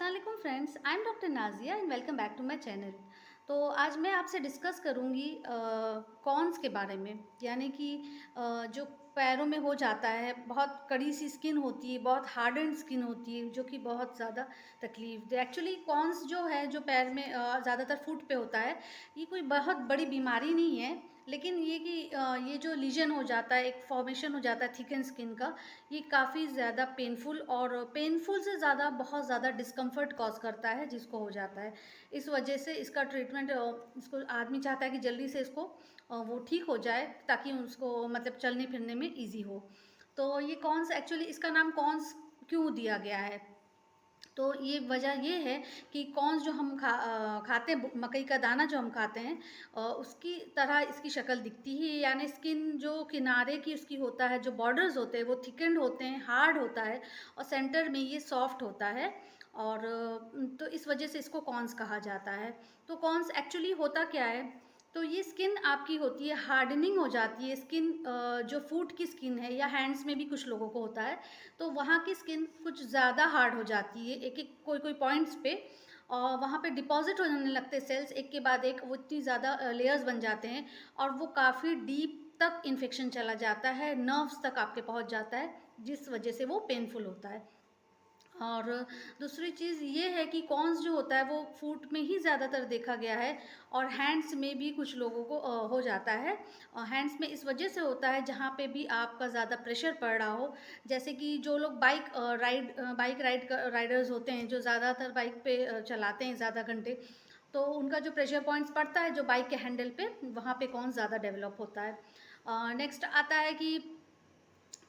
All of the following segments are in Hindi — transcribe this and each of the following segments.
अस्सलाम वालेकुम friends, I am doctor Nazia and welcome back to my channel. तो आज मैं आपसे डिस्कस करूंगी कॉन्स के बारे में, यानी कि जो पैरों में हो जाता है, बहुत कड़ी सी स्किन होती है, बहुत हार्डन स्किन होती है, जो कि बहुत ज़्यादा तकलीफ दे। एक्चुअली कॉन्स जो है, जो पैर में ज़्यादातर फुट पे होता है, ये कोई बहुत बड़ी बीमारी नहीं है, लेकिन ये कि ये जो लीजन हो जाता है, एक फॉर्मेशन हो जाता है थिकन स्किन का, ये काफ़ी ज़्यादा पेनफुल और पेनफुल से ज़्यादा बहुत ज़्यादा डिस्कम्फर्ट कॉज करता है जिसको हो जाता है। इस वजह से इसका ट्रीटमेंट इसको आदमी चाहता है कि जल्दी से इसको वो ठीक हो जाए, ताकि उसको मतलब चलने फिरने में ईजी हो। तो ये कॉन्स, एक्चुअली इसका नाम कॉन्स क्यों दिया गया है? तो ये वजह ये है कि कॉर्न्स जो हम खाते हैं, मकई का दाना जो हम खाते हैं, उसकी तरह इसकी शक्ल दिखती है। यानी स्किन जो किनारे की उसकी होता है, जो बॉर्डर्स होते हैं वो थिकन्ड होते हैं, हार्ड होता है, और सेंटर में ये सॉफ्ट होता है। और तो इस वजह से इसको कॉर्न्स कहा जाता है। तो कॉर्न्स एक्चुअली होता क्या है? तो ये स्किन आपकी होती है, हार्डनिंग हो जाती है स्किन। जो फूट की स्किन है, या हैंड्स में भी कुछ लोगों को होता है, तो वहाँ की स्किन कुछ ज़्यादा हार्ड हो जाती है एक एक कोई कोई पॉइंट्स पे, और वहाँ पे डिपॉजिट होने लगते हैं सेल्स, एक के बाद एक, वो इतनी ज़्यादा लेयर्स बन जाते हैं, और वो काफ़ी डीप तक इन्फेक्शन चला जाता है, नर्व्स तक आपके पहुँच जाता है, जिस वजह से वो पेनफुल होता है। और दूसरी चीज़ ये है कि कॉन्स जो होता है वो फूट में ही ज़्यादातर देखा गया है, और हैंड्स में भी कुछ लोगों को हो जाता है। हैंड्स में इस वजह से होता है जहाँ पे भी आपका ज़्यादा प्रेशर पड़ रहा हो, जैसे कि जो लोग बाइक राइडर्स होते हैं, जो ज़्यादातर बाइक पे चलाते हैं ज़्यादा घंटे, तो उनका जो प्रेशर पॉइंट्स पड़ता है जो बाइक के हैंडल पे, वहाँ पे कॉन्स ज़्यादा डेवलप होता है। नेक्स्ट आता है कि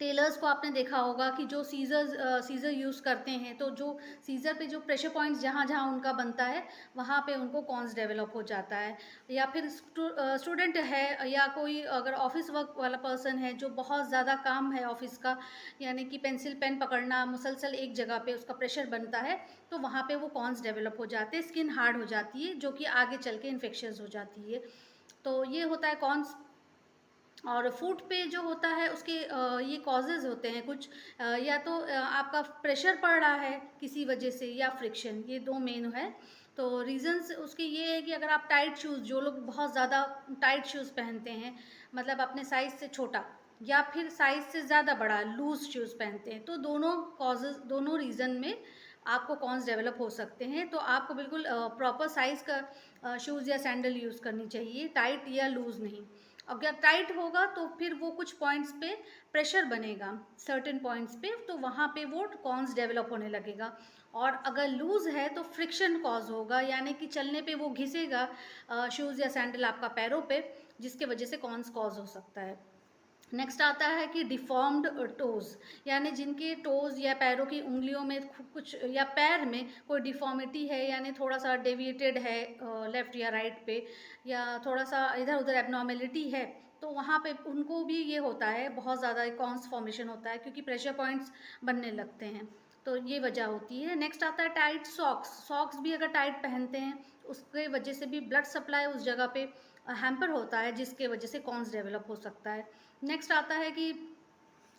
टेलर्स को आपने देखा होगा कि जो सीज़र यूज़ करते हैं, तो जो सीज़र पे जो प्रेशर पॉइंट्स जहाँ जहाँ उनका बनता है, वहाँ पे उनको कॉन्स डेवलप हो जाता है। या फिर स्टूडेंट है, या कोई अगर ऑफिस वर्क वाला पर्सन है, जो बहुत ज़्यादा काम है ऑफिस का, यानी कि पेंसिल पेन पकड़ना मुसलसल एक जगह पे उसका प्रेशर बनता है, तो वहाँ पे वो कॉन्स डेवलप हो जाते हैं, स्किन हार्ड हो जाती है, जो कि आगे चल के इन्फेक्शंस हो जाती है। तो ये होता है कॉन्स। और फूड पे जो होता है उसके ये कॉजेज़ होते हैं कुछ, या तो आपका प्रेशर पड़ रहा है किसी वजह से, या फ्रिक्शन, ये 2 मेन है। तो रीज़न्स उसके ये है कि अगर आप टाइट शूज़, जो लोग बहुत ज़्यादा टाइट शूज़ पहनते हैं, मतलब अपने साइज़ से छोटा या फिर साइज़ से ज़्यादा बड़ा लूज़ शूज़ पहनते हैं, तो दोनों रीज़न में आपको कॉन्स डेवलप हो सकते हैं। तो आपको बिल्कुल प्रॉपर साइज़ का शूज़ या सैंडल यूज़ करनी चाहिए, टाइट या लूज़ नहीं। अगर टाइट होगा तो फिर वो कुछ पॉइंट्स पे प्रेशर बनेगा, सर्टेन पॉइंट्स पे, तो वहाँ पे वो कॉन्स डेवलप होने लगेगा। और अगर लूज़ है तो फ्रिक्शन कॉज होगा, यानी कि चलने पे वो घिसेगा शूज़ या सैंडल आपका पैरों पे, जिसके वजह से कॉन्स कॉज हो सकता है। नेक्स्ट आता है कि डिफॉर्म्ड टोज़, यानी जिनके टोज़ या पैरों की उंगलियों में कुछ, या पैर में कोई डिफॉर्मिटी है, यानी थोड़ा सा डेविएटेड है लेफ़्ट या राइट पे, या थोड़ा सा इधर उधर एबनॉर्मेलिटी है, तो वहाँ पे उनको भी ये होता है, बहुत ज़्यादा कॉन्स फॉर्मेशन होता है, क्योंकि प्रेशर पॉइंट्स बनने लगते हैं। तो ये वजह होती है। नेक्स्ट आता है टाइट सॉक्स। सॉक्स भी अगर टाइट पहनते हैं, उसके वजह से भी ब्लड सप्लाई उस जगह पे हैम्पर होता है, जिसके वजह से कॉन्स डेवलप हो सकता है। नेक्स्ट आता है कि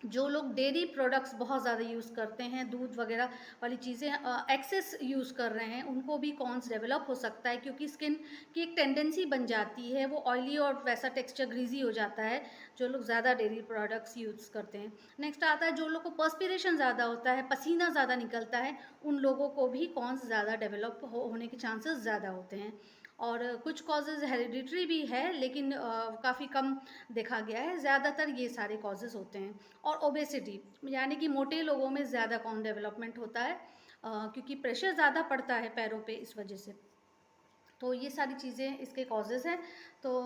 जो लोग डेयरी प्रोडक्ट्स बहुत ज़्यादा यूज़ करते हैं, दूध वगैरह वाली चीज़ें एक्सेस यूज़ कर रहे हैं, उनको भी कॉन्स डेवलप हो सकता है, क्योंकि स्किन की एक टेंडेंसी बन जाती है, वो ऑयली और वैसा टेक्सचर ग्रीजी हो जाता है, जो लोग ज़्यादा डेयरी प्रोडक्ट्स यूज़ करते हैं। नेक्स्ट आता है जो लोग को पर्स्पिरेशन ज़्यादा होता है, पसीना ज़्यादा निकलता है, उन लोगों को भी कॉन्स ज़्यादा डेवलप होने के चांसेस ज़्यादा होते हैं। और कुछ कॉजेज़ हेरिडिटरी भी है, लेकिन काफ़ी कम देखा गया है, ज़्यादातर ये सारे कॉजेज़ होते हैं। और ओबेसिटी, यानी कि मोटे लोगों में ज़्यादा कॉन डेवलपमेंट होता है, क्योंकि प्रेशर ज़्यादा पड़ता है पैरों पे, इस वजह से। तो ये सारी चीज़ें इसके कॉजेज़ हैं। तो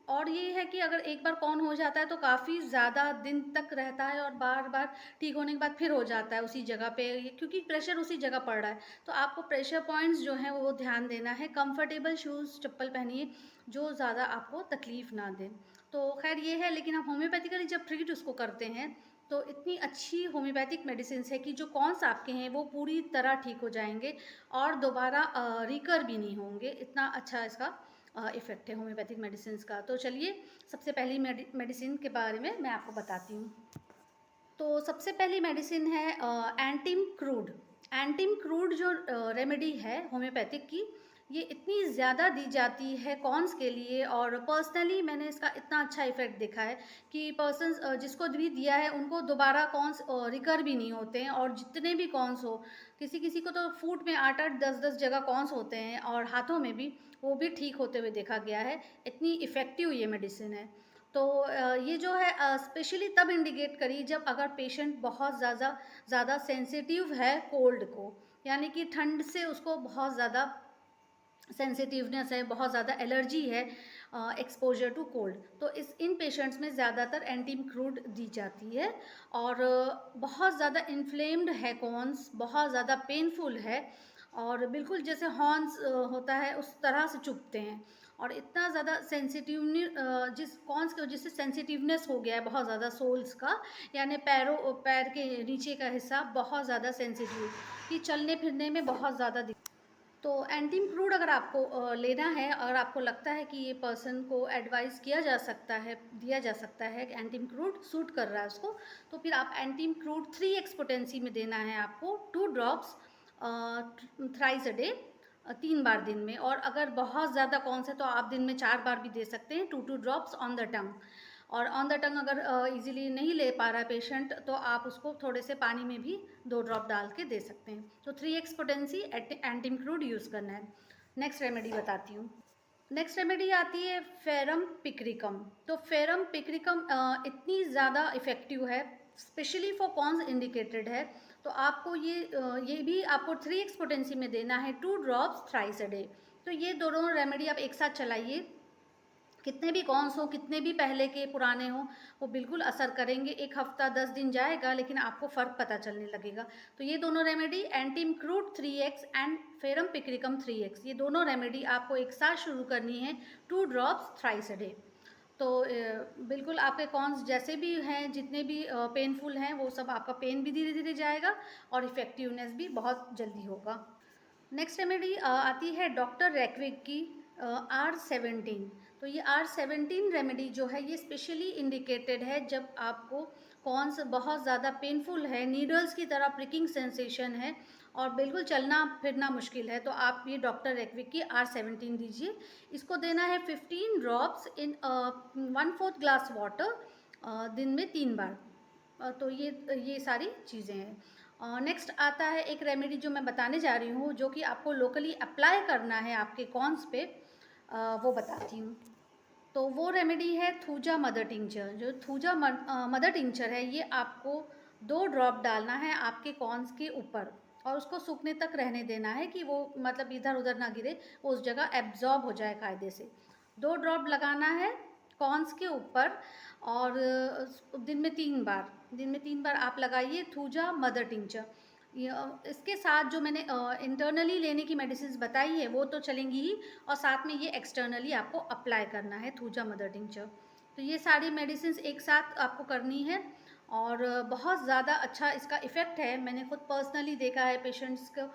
और ये है कि अगर एक बार कॉन हो जाता है तो काफ़ी ज़्यादा दिन तक रहता है, और बार बार ठीक होने के बाद फिर हो जाता है उसी जगह पे, क्योंकि प्रेशर उसी जगह पड़ रहा है। तो आपको प्रेशर पॉइंट्स जो हैं वो ध्यान देना है, कंफर्टेबल शूज़ चप्पल पहनिए, जो ज़्यादा आपको तकलीफ़ ना दें। तो खैर ये है, लेकिन हम होम्योपैथिकली जब ट्रीट उसको करते हैं, तो इतनी अच्छी होम्योपैथिक मेडिसिन्स है कि जो कॉन्स आपके हैं वो पूरी तरह ठीक हो जाएंगे, और दोबारा रिकर भी नहीं होंगे। इतना अच्छा इसका इफ़ेक्ट है होम्योपैथिक मेडिसिन्स का। तो चलिए, सबसे पहली मेडिसिन के बारे में मैं आपको बताती हूँ। तो सबसे पहली मेडिसिन है एंटिम क्रूड। एंटीम क्रूड जो रेमेडी है होम्योपैथिक की, ये इतनी ज़्यादा दी जाती है कॉन्स के लिए, और पर्सनली मैंने इसका इतना अच्छा इफेक्ट देखा है कि पर्सन्स जिसको भी दिया है उनको दोबारा कॉन्स रिकर भी नहीं होते हैं। और जितने भी कॉन्स हो, किसी किसी को तो फूट में 8-8 10-10 जगह कॉन्स होते हैं, और हाथों में भी, वो भी ठीक होते हुए देखा गया है। इतनी इफ़ेक्टिव ये मेडिसिन है। तो ये जो है स्पेशली तब इंडिकेट करी जब अगर पेशेंट बहुत ज़्यादा सेंसिटिव है कोल्ड को, यानी कि ठंड से उसको बहुत ज़्यादा सेंसिटिवनेस है, बहुत ज़्यादा एलर्जी है, एक्सपोजर टू कोल्ड, तो इन पेशेंट्स में ज़्यादातर एंटीम क्रूड दी जाती है। और बहुत ज़्यादा इन्फ्लेम्ड है कॉन्स, बहुत ज़्यादा पेनफुल है, और बिल्कुल जैसे हॉर्न्स होता है उस तरह से चुभते हैं, और इतना ज़्यादा सेंसिटिव जिस कॉन्स की वजह से सेंसिटिवनेस हो गया है बहुत ज़्यादा सोल्स का, यानी पैर के नीचे का हिस्सा बहुत ज़्यादा सेंसिटिव, कि चलने फिरने में बहुत ज़्यादा। तो एंटीम क्रूड अगर आपको लेना है, अगर आपको लगता है कि ये पर्सन को एडवाइस किया जा सकता है, दिया जा सकता है कि एंटीम क्रूड सूट कर रहा है उसको, तो फिर आप एंटीम क्रूड 3x पोटेंसी में देना है आपको 2 ड्रॉप्स थ्राइस अ डे, 3 बार दिन में। और अगर बहुत ज़्यादा कौन से, तो आप दिन में 4 बार भी दे सकते हैं, 2 ड्रॉप्स ऑन द टंग। और ऑन द टंग अगर इजीली नहीं ले पा रहा है पेशेंट, तो आप उसको थोड़े से पानी में भी 2 ड्रॉप डाल के दे सकते हैं। तो 3x पोटेंसी एंटीम क्रूड यूज़ करना है। नेक्स्ट रेमेडी बताती हूँ। नेक्स्ट रेमेडी आती है फेरम पिक्रिकम। तो फेरम पिक्रिकम इतनी ज़्यादा इफ़ेक्टिव है, स्पेशली फॉर कॉन्स इंडिकेटेड है। तो आपको ये भी आपको 3x पोटेंसी में देना है, 2 ड्रॉप्स थ्राइस अ डे। तो ये दोनों रेमेडी आप एक साथ चलाइए, कितने भी कॉन्स हो, कितने भी पहले के पुराने हो, वो बिल्कुल असर करेंगे। 1 हफ्ता 10 दिन जाएगा, लेकिन आपको फ़र्क पता चलने लगेगा। तो ये दोनों रेमेडी, एंटीम क्रूड 3x एंड फेरम पिक्रिकम 3x, ये दोनों रेमेडी आपको एक साथ शुरू करनी है, 2 ड्रॉप्स थ्राइस अ डे। तो बिल्कुल आपके कॉन्स जैसे भी हैं, जितने भी पेनफुल हैं, वो सब आपका पेन भी धीरे धीरे जाएगा, और इफ़ेक्टिवनेस भी बहुत जल्दी होगा। नेक्स्ट रेमेडी आती है डॉक्टर रैकविक की R17। तो ये R17 रेमेडी जो है, ये स्पेशली इंडिकेटेड है जब आपको कॉन्स बहुत ज़्यादा पेनफुल है, नीडल्स की तरह प्रिकिंग सेंसेशन है, और बिल्कुल चलना फिरना मुश्किल है, तो आप ये डॉक्टर रैकविक की R17 दीजिए। इसको देना है 15 ड्रॉप्स इन 1/4 ग्लास वाटर, दिन में 3 बार। तो ये सारी चीज़ें हैं। नेक्स्ट आता है एक रेमेडी जो मैं बताने जा रही हूँ, जो कि आपको लोकली अप्लाई करना है आपके कॉन्स पे, वो बताती हूँ। तो वो रेमेडी है थूजा मदर टिंचर। जो थूजा मदर टिंचर है, ये आपको 2 ड्रॉप डालना है आपके कॉन्स के ऊपर, और उसको सूखने तक रहने देना है कि वो मतलब इधर उधर ना गिरे, वो उस जगह एब्जॉर्ब हो जाए कायदे से। 2 ड्रॉप लगाना है कॉन्स के ऊपर, और दिन में 3 बार आप लगाइए थूजा मदर टिंचर। इसके साथ जो मैंने इंटरनली लेने की मेडिसिन बताई है वो तो चलेंगी ही, और साथ में ये एक्सटर्नली आपको अप्लाई करना है थूजा मदर टिंचर। तो ये सारी मेडिसिन एक साथ आपको करनी है, और बहुत ज़्यादा अच्छा इसका इफ़ेक्ट है। मैंने खुद पर्सनली देखा है पेशेंट्स को,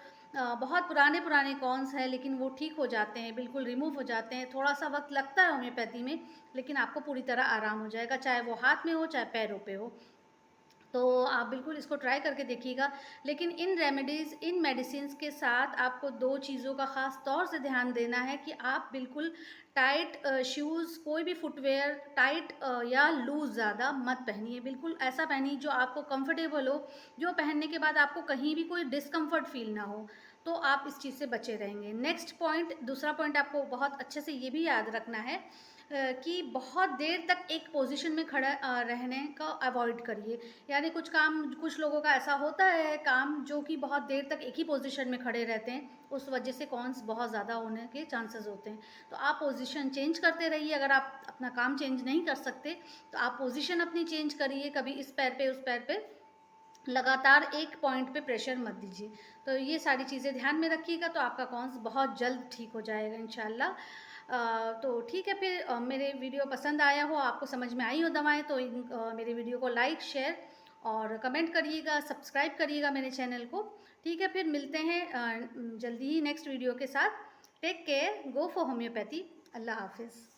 बहुत पुराने पुराने कॉन्स हैं, लेकिन वो ठीक हो जाते हैं, बिल्कुल रिमूव हो जाते हैं। थोड़ा सा वक्त लगता है होम्योपैथी में, लेकिन आपको पूरी तरह आराम हो जाएगा, चाहे वो हाथ में हो चाहे पैरों पे हो। तो आप बिल्कुल इसको ट्राई करके देखिएगा। लेकिन इन रेमेडीज़, इन मेडिसिन्स के साथ आपको 2 चीज़ों का ख़ास तौर से ध्यान देना है कि आप बिल्कुल टाइट शूज़, कोई भी फुटवेयर टाइट या लूज़ ज़्यादा मत पहनिए। बिल्कुल ऐसा पहनिए जो आपको कंफर्टेबल हो, जो पहनने के बाद आपको कहीं भी कोई डिस्कम्फर्ट फ़ील ना हो, तो आप इस चीज़ से बचे रहेंगे। नेक्स्ट पॉइंट, दूसरा पॉइंट आपको बहुत अच्छे से ये भी याद रखना है कि बहुत देर तक एक पोजीशन में खड़ा रहने का अवॉइड करिए। यानी कुछ लोगों का ऐसा होता है काम, जो कि बहुत देर तक एक ही पोजीशन में खड़े रहते हैं, उस वजह से कॉन्स बहुत ज़्यादा होने के चांसेस होते हैं। तो आप पोजीशन चेंज करते रहिए। अगर आप अपना काम चेंज नहीं कर सकते, तो आप पोजीशन अपनी चेंज करिए, कभी इस पैर पे उस पैर पे, लगातार एक पॉइंट पे प्रेशर मत दीजिए। तो ये सारी चीज़ें ध्यान में रखिएगा, तो आपका कॉन्स बहुत जल्द ठीक हो जाएगा इंशाल्लाह। तो ठीक है, फिर मेरे वीडियो पसंद आया हो, आपको समझ में आई हो दवाएँ, तो मेरे वीडियो को लाइक, शेयर और कमेंट करिएगा, सब्सक्राइब करिएगा मेरे चैनल को। ठीक है, फिर मिलते हैं जल्दी ही नेक्स्ट वीडियो के साथ। Take care, go for homeopathy. अल्लाह हाफिज़।